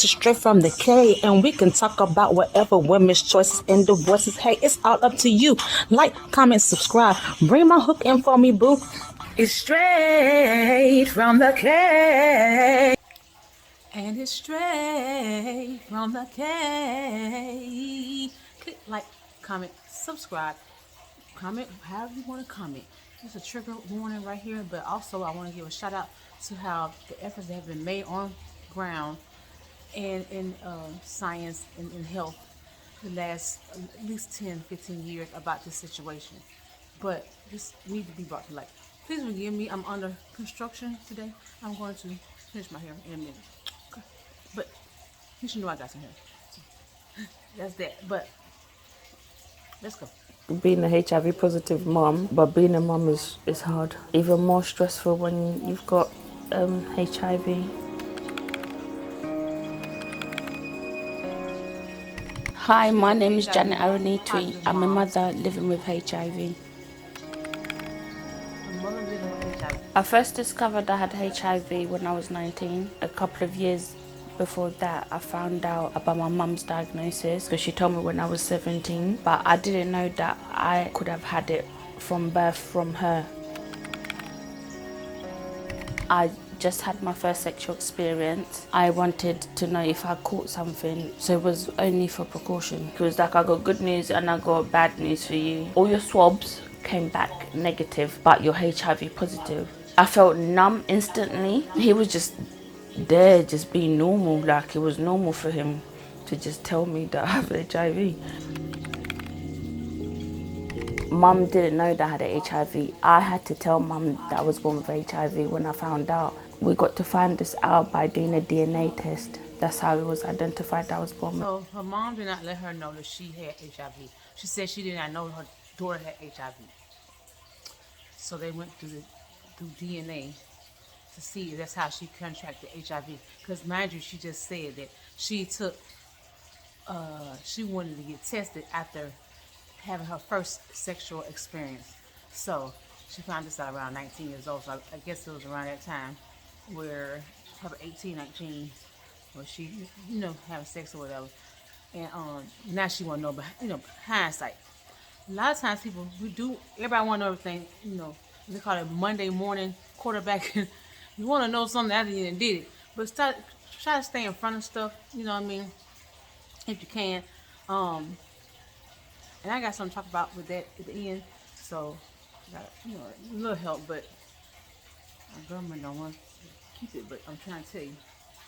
to Straight from the K, and we can talk about whatever women's choices and divorces. Hey, it's all up to you. Like, comment, subscribe. Bring my hook in for me, boo. It's straight from the K. And it's straight from the K. Click like, comment, subscribe. Comment however you want to comment. There's a trigger warning right here, but also I want to give a shout out to how the efforts that have been made on ground and in science and in health the last at least 10, 15 years about this situation. But this needs to be brought to light. Please forgive me, I'm under construction today. I'm going to finish my hair in a minute. Okay. But you should know I got some hair. So, that's that. But let's go. Being a HIV positive mom, but being a mom is hard. Even more stressful when you've got HIV. Hi, my name is Janet Aronitwi. I'm a mother living with HIV. I first discovered I had HIV when I was 19. A couple of years before that, I found out about my mum's diagnosis because she told me when I was 17, but I didn't know that I could have had it from birth from her. I just had my first sexual experience. I wanted to know if I caught something, so it was only for precaution. It was like, I got good news and I got bad news for you. All your swabs came back negative, but you're HIV positive. I felt numb instantly. He was just there, just being normal, like it was normal for him to just tell me that I have HIV. Mum didn't know that I had HIV. I had to tell Mum that I was born with HIV when I found out. We got to find this out by doing a DNA test. That's how it was identified that I was born with. So her mom did not let her know that she had HIV. She said she did not know her daughter had HIV. So they went through DNA to see if that's how she contracted HIV. Because mind you, she just said that she wanted to get tested after having her first sexual experience. So she found this out around 19 years old. So I guess it was around that time where probably 18, 19, where she, having sex or whatever. And now she want to know, but hindsight. A lot of times everybody want to know everything, they call it Monday morning quarterbacking. You want to know something after you did it. But try to stay in front of stuff, you know what I mean, if you can. And I got something to talk about with that at the end. So, I got, a little help, but my government don't want to keep it, but I'm trying to tell you.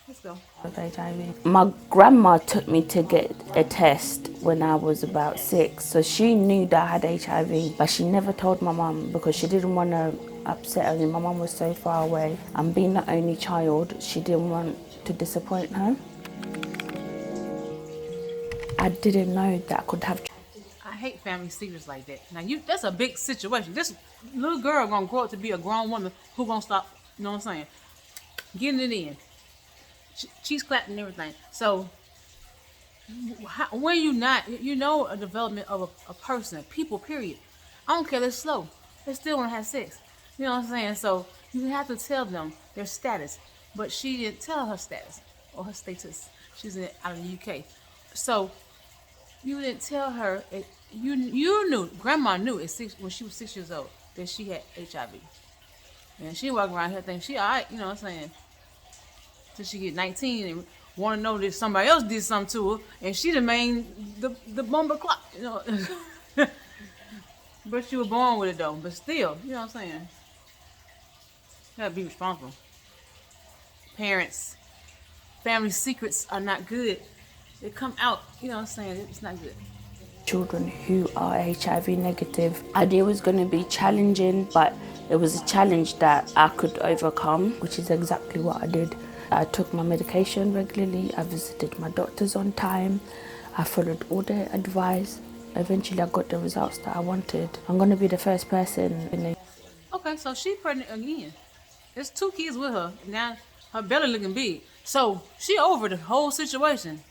Let's go. HIV. My grandma took me to get a test when I was about 6. So she knew that I had HIV, but she never told my mum because she didn't want to upset her. My mum was so far away. And being the only child, she didn't want to disappoint her. I didn't know that I could have. I hate family secrets like that. Now that's a big situation. This little girl gonna grow up to be a grown woman who gonna stop, you know what I'm saying, getting it in. Cheese clapping and everything. So when a development of a person, people, period. I don't care, they're slow. They still want to have sex. You know what I'm saying? So you have to tell them their status. But she didn't tell her status or her status. She's out of the UK. So you didn't tell her. You knew, grandma knew when she was 6 years old that she had HIV. And she walking around here thinking she all right, you know what I'm saying? Till she get 19 and want to know that somebody else did something to her, and she the bomber clock, But she was born with it though. But still, you know what I'm saying? You gotta be responsible. Parents, family secrets are not good. They come out, you know what I'm saying? It's not good. Children who are HIV negative. I knew it was going to be challenging, but it was a challenge that I could overcome, which is exactly what I did. I took my medication regularly, I visited my doctors on time, I followed all their advice. Eventually I got the results that I wanted. I'm going to be the first person in the... Okay, so she's pregnant again. There's 2 kids with her. Now her belly looking big. So she over the whole situation.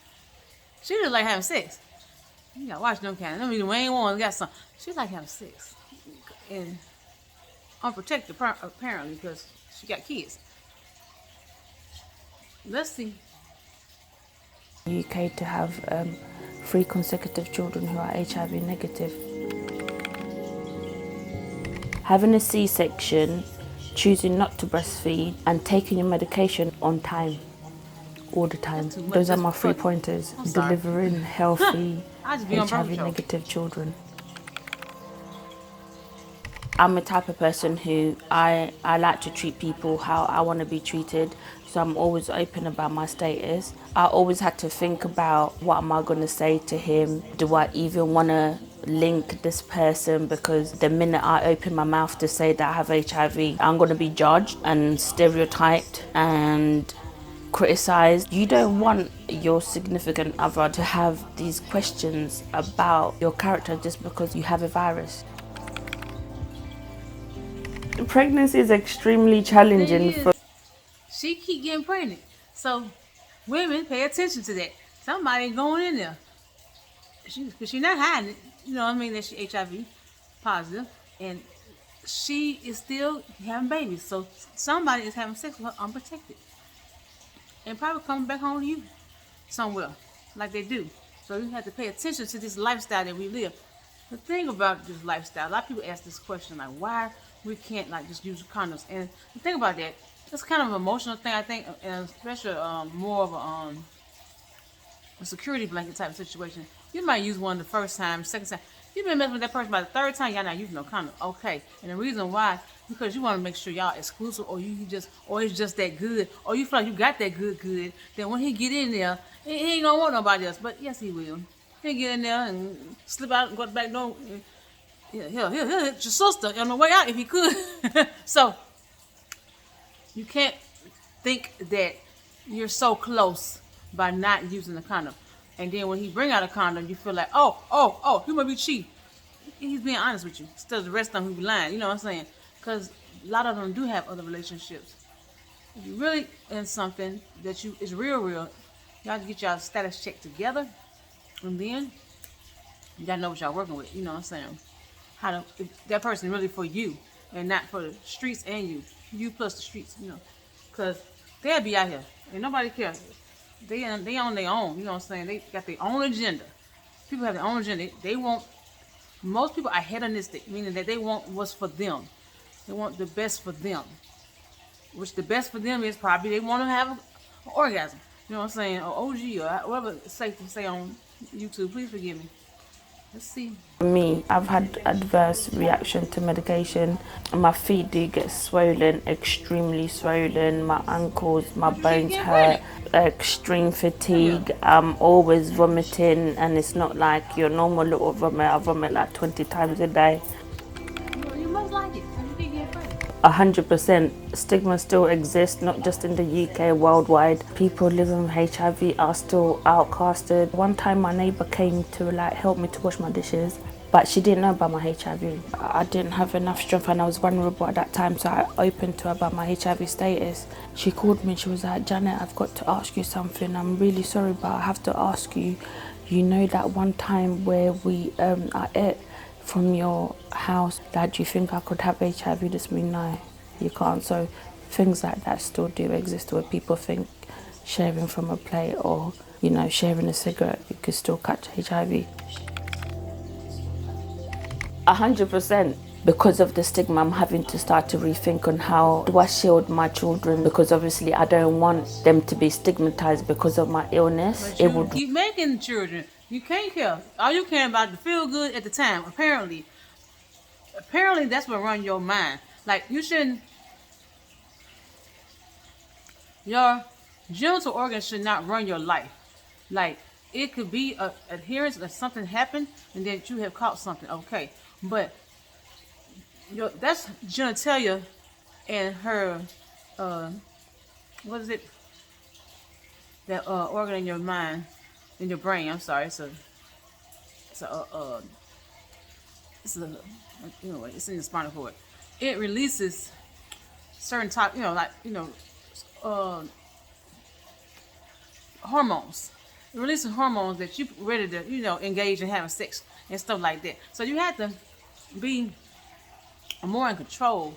She just like having sex. You gotta watch them kind. I mean, the main ones got some. She like having sex. And unprotected apparently because she got kids. Let's see UK to have 3 consecutive children who are HIV negative. Having a C-section, choosing not to breastfeed, and taking your medication on time, all the time. Those are my 3 pointers. Delivering healthy HIV negative children. I'm a type of person who I like to treat people how I want to be treated. So I'm always open about my status. I always had to think about, what am I going to say to him? Do I even want to link this person? Because the minute I open my mouth to say that I have HIV, I'm going to be judged and stereotyped and criticized. You don't want your significant other to have these questions about your character just because you have a virus. Pregnancy is extremely challenging. She keep getting pregnant. So women pay attention to that. Somebody going in there. She's not hiding it. You know what I mean? That she HIV positive. And she is still having babies. So somebody is having sex with her unprotected. And probably coming back home to you somewhere. Like they do. So you have to pay attention to this lifestyle that we live. The thing about this lifestyle, a lot of people ask this question, like, why we can't like just use condoms? And the thing about that, it's kind of an emotional thing, I think, and especially more of a security blanket type of situation. You might use one the first time, second time. You've been messing with that person by the third time, y'all not using no condom. Okay. And the reason why, because you want to make sure y'all exclusive, or it's just that good, or you feel like you got that good, then when he get in there, he ain't gonna want nobody else. But yes, he will. He'll get in there and slip out and go back door. He'll hit your sister on the way out if he could. So you can't think that you're so close by not using a condom. And then when he bring out a condom, you feel like, oh, he might be cheating. He's being honest with you. Instead of the rest of them who be lying. You know what I'm saying? Because a lot of them do have other relationships. If you really in something that is real, y'all have to get y'all status check together. And then you gotta know what y'all working with. You know what I'm saying? If that person really for you and not for the streets and you plus the streets. You know, because they'll be out here and nobody cares. They on their own. You know what I'm saying? They got their own agenda. People have their own agenda. Most people are hedonistic, meaning that they want what's for them. They want the best for them. Which the best for them is probably they want to have an orgasm. You know what I'm saying? Or OG or whatever it's safe to say on YouTube. Please forgive me. Let's see. Me, I've had adverse reaction to medication. My feet do get swollen, extremely swollen. My ankles, my bones hurt. Extreme fatigue. I'm always vomiting, and it's not like your normal little vomit. I vomit like 20 times a day. You must like it. 100%. Stigma still exists, not just in the UK, worldwide. People living with HIV are still outcasted. One time my neighbour came to help me to wash my dishes, but she didn't know about my HIV. I didn't have enough strength and I was vulnerable at that time, so I opened to her about my HIV status. She called me and she was like, Janet, I've got to ask you something. I'm really sorry, but I have to ask you. You know that one time where I ate from your house, that do you think I could have HIV? Just me, no, you can't. So things like that still do exist, where people think sharing from a plate or sharing a cigarette, you could still catch HIV. 100%. Because of the stigma, I'm having to start to rethink on how do I shield my children, because obviously I don't want them to be stigmatized because of my illness. But you keep making children. You can't care. All you care about is to feel good at the time. Apparently that's what runs your mind. Like, you shouldn't. Your genital organs should not run your life. Like, it could be a adherence that something happened and that you have caught something. Okay, but that's genitalia and her what is it? That organ in your mind, in your brain. I'm sorry. It's in the spinal cord. It releases certain hormones. It releases hormones that you ready to engage in having sex and stuff like that. So you have to be more in control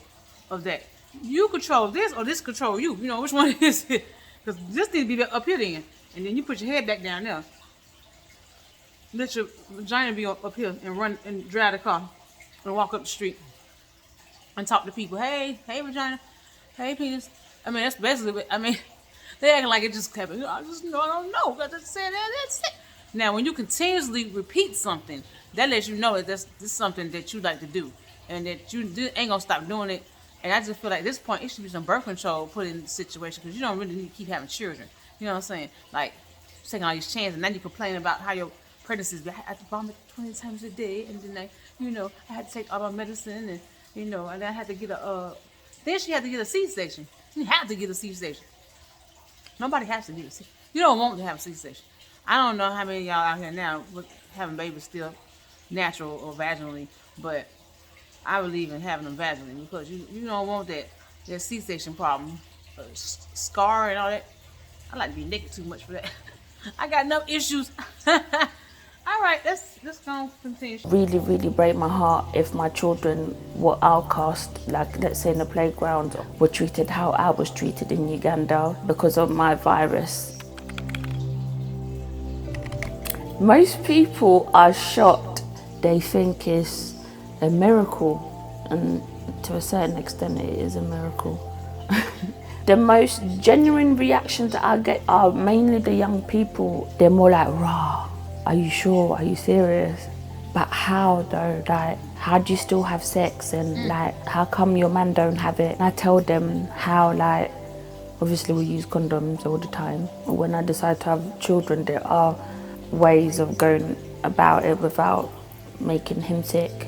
of that. You control this or this control you. You know, which one is it? Because this needs to be up here then. and then you put your head back down there. Let your vagina be up here and run and drive the car and walk up the street and talk to people. Hey, vagina. Hey, penis. I mean, that's basically what, I mean, they acting like it just happened. I don't know. I just said that, that's it. Now, when you continuously repeat something, that lets you know that this is something that you like to do and that you ain't going to stop doing it. And I just feel like at this point, it should be some birth control put in the situation because you don't really need to keep having children. You know what I'm saying? Like, taking all these chances, and then you complain about how your pregnancies, I had to vomit 20 times a day, and then I had to take all my medicine, and and then I had to get then she had to get a C-section. She had to get a C-section. Nobody has to get a C-section. You don't want to have a C-section. I don't know how many of y'all out here now with having babies still natural or vaginally, but I believe in having them vaginally because you don't want that C-section problem, scar and all that. I like to be naked too much for that. I got enough issues. All right, let's go continue. Really, really break my heart if my children were outcast, like let's say in the playground, were treated how I was treated in Uganda because of my virus. Most people are shocked. They think it's a miracle, and to a certain extent it is a miracle. The most genuine reactions that I get are mainly the young people. They're more like, rah, are you sure? Are you serious? But how though? Like, how do you still have sex? And like, how come your man don't have it? And I tell them how, like, obviously we use condoms all the time. When I decide to have children, there are ways of going about it without making him sick.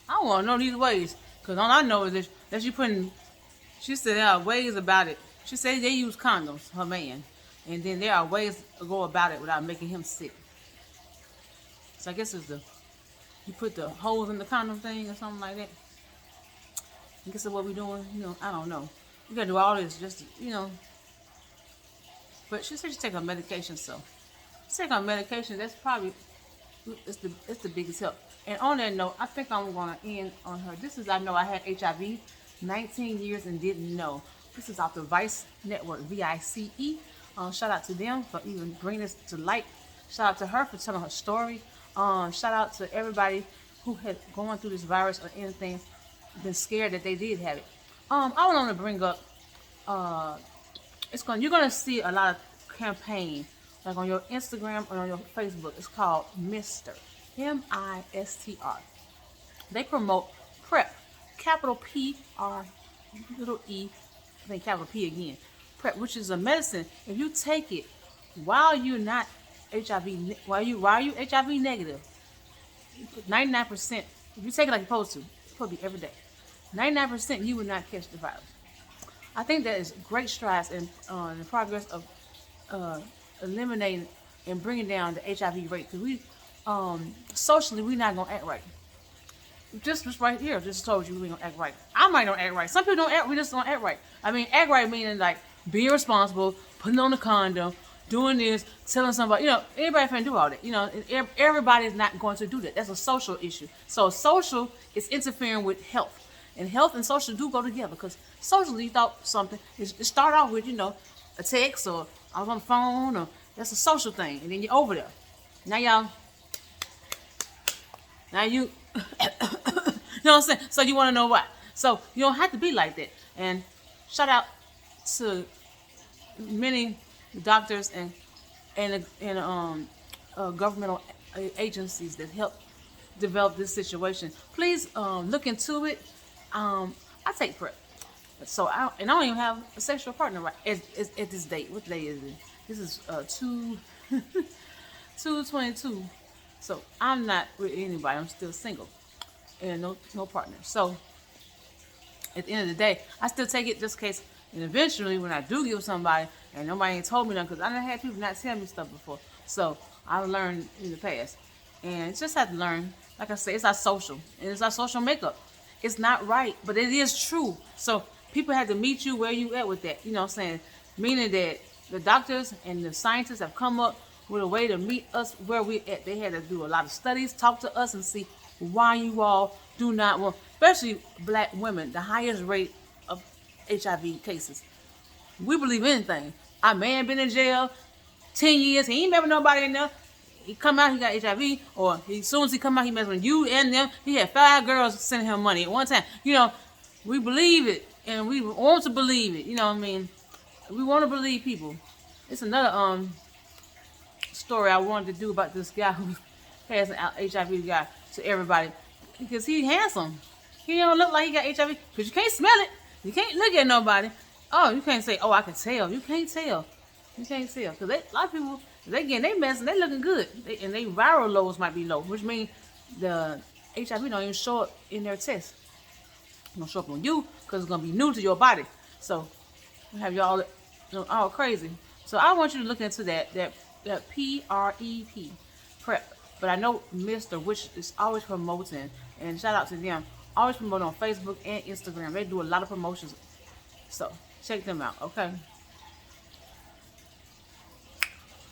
I want to know these ways because all I know is that she said there are ways about it. She said they use condoms, her man. And then there are ways to go about it without making him sick. So I guess you put the holes in the condom thing or something like that. I guess that's what we're doing. I don't know. You gotta do all this just But she said she take her medication, so she take her medication. That's probably it's the biggest help. And on that note, I think I'm gonna end on her. I know I had HIV 19 years and didn't know. This is off the Vice Network, VICE. Shout out to them for even bringing this to light. Shout out to her for telling her story. Shout out to everybody who had gone through this virus or anything, been scared that they did have it. I want to bring up. You're gonna see a lot of campaign like on your Instagram or on your Facebook. It's called Mr. MISTR. They promote PrEP, capital P-R, little E, I think capital P again. PrEP, which is a medicine. If you take it while you're not HIV, while you HIV negative, 99%. If you take it like you're supposed to, it's supposed to be every day. 99% you will not catch the virus. I think that is great strides in the progress of eliminating and bringing down the HIV rate. Because we socially we're not gonna act right. Just right here, just told you we don't act right. I might not act right. Some people don't act. We just don't act right. I mean, act right meaning like being responsible, putting on the condom, doing this, telling somebody. Everybody can do all that. Everybody's not going to do that. That's a social issue. So social is interfering with health, and health and social do go together. Because socially, you thought something. It start off with a text or I was on the phone, or that's a social thing, and then you're over there. Now you. You know what I'm saying? So you want to know why. So you don't have to be like that. And shout out to many doctors and governmental agencies that help develop this situation. Please look into it. I take PrEP. So I don't even have a sexual partner right at this date. What day is it? This is 2/22. So I'm not with anybody. I'm still single. And no partner. So at the end of the day, I still take it just in case. And eventually, when I do get with somebody, and nobody ain't told me nothing, because I done had people not tell me stuff before. So I've learned in the past, and it's just have to learn. Like I say, it's our social, and it's our social makeup. It's not right, but it is true. So people have to meet you where you at with that. You know what I'm saying? Meaning that the doctors and the scientists have come up with a way to meet us where we at. They had to do a lot of studies, talk to us, and see why you all do not want, especially black women, the highest rate of HIV cases. We believe anything. Our man been in jail 10 years. He ain't met with nobody in there. He come out, he got HIV, or as soon as he come out, he mess with you and them. He had 5 girls sending him money at one time. You know, we believe it, and we want to believe it. You know what I mean? We want to believe people. It's another story I wanted to do about this guy who has an HIV guy to everybody, because he's handsome. He don't look like he got HIV, because you can't smell it. You can't look at nobody. Oh, you can't say, oh, I can tell. You can't tell. You can't tell. Because a lot of people, they getting they messing, they looking good. And they viral loads might be low, which means the HIV don't even show up in their test. It's going to show up on you because it's going to be new to your body. So, we have y'all all crazy. So, I want you to look into that PrEP, PrEP. But I know Mr., which is always promoting, and shout out to them, always promoting on Facebook and Instagram. They do a lot of promotions. So, check them out, okay?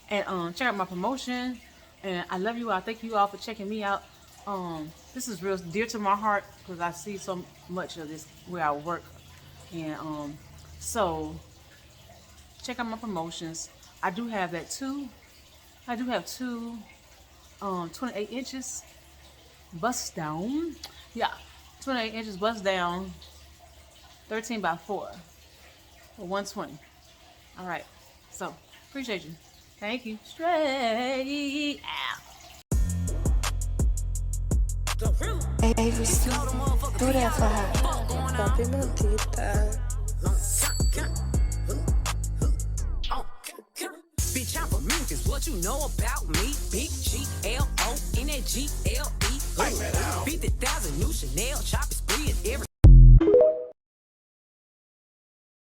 And check out my promotion. And I love you all. Thank you all for checking me out. This is real dear to my heart because I see so much of this where I work. And so check out my promotions. I do have that too. I do have 2 28 inches bust down. Yeah, 28 inches bust down, 13 by 4 for 120. All right. So appreciate you. Thank you. Straight out. Avery, do that for her. Papi mentita. Bitch, I'm from Memphis. What you know about me? Big G-L-O in that G-L-E. 50,000 new Chanel choppers, spree and every